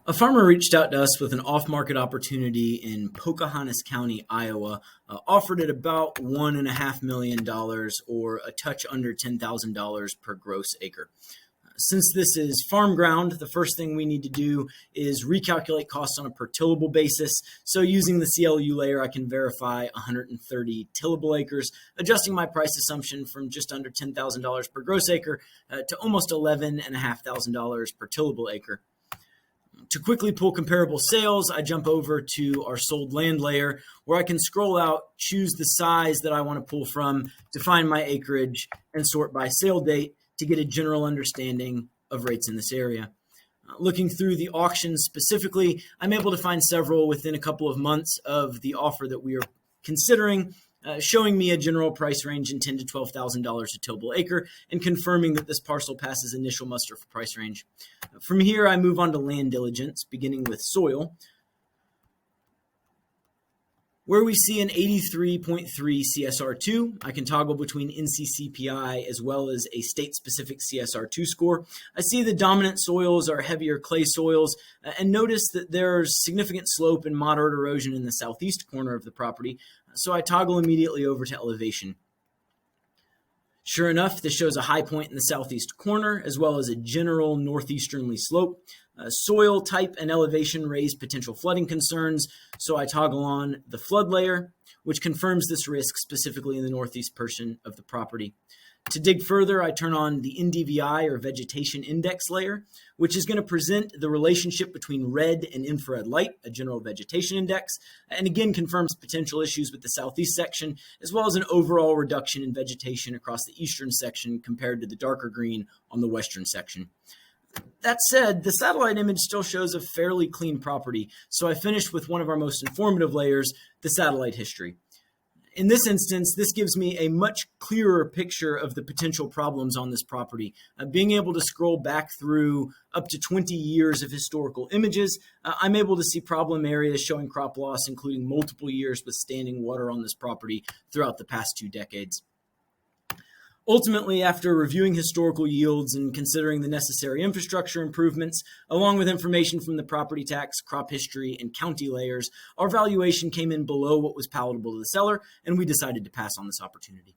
A farmer reached out to us with an off-market opportunity in Pocahontas County, Iowa, offered at about $1.5 million or a touch under $10,000 per gross acre. Since this is farm ground, the first thing we need to do is recalculate costs on a per tillable basis. So using the CLU layer, I can verify 130 tillable acres, adjusting my price assumption from just under $10,000 per gross acre to almost $11,500 per tillable acre. To quickly pull comparable sales, I jump over to our sold land layer where I can scroll out, choose the size that I want to pull from, define my acreage, and sort by sale date to get a general understanding of rates in this area. Looking through the auctions specifically, I'm able to find several within a couple of months of the offer that we are considering, showing me a general price range in $10,000 to $12,000 a tillable acre and confirming that this parcel passes initial muster for price range. From here, I move on to land diligence, beginning with soil, where we see an 83.3 CSR2. I can toggle between NCCPI as well as a state-specific CSR2 score. I see the dominant soils are heavier clay soils, and notice that there's significant slope and moderate erosion in the southeast corner of the property, so I toggle immediately over to elevation. Sure enough, this shows a high point in the southeast corner, as well as a general northeasterly slope. Soil type and elevation raise potential flooding concerns, so I toggle on the flood layer, which confirms this risk specifically in the northeast portion of the property. To dig further, I turn on the NDVI or Vegetation Index layer, which is going to present the relationship between red and infrared light, a general vegetation index, and again confirms potential issues with the southeast section, as well as an overall reduction in vegetation across the eastern section compared to the darker green on the western section. That said, the satellite image still shows a fairly clean property, so I finished with one of our most informative layers, the satellite history. In this instance, this gives me a much clearer picture of the potential problems on this property. Being able to scroll back through up to 20 years of historical images, I'm able to see problem areas showing crop loss, including multiple years with standing water on this property throughout the past 2 decades. Ultimately, after reviewing historical yields and considering the necessary infrastructure improvements, along with information from the property tax, crop history, and county layers, our valuation came in below what was palatable to the seller, and we decided to pass on this opportunity.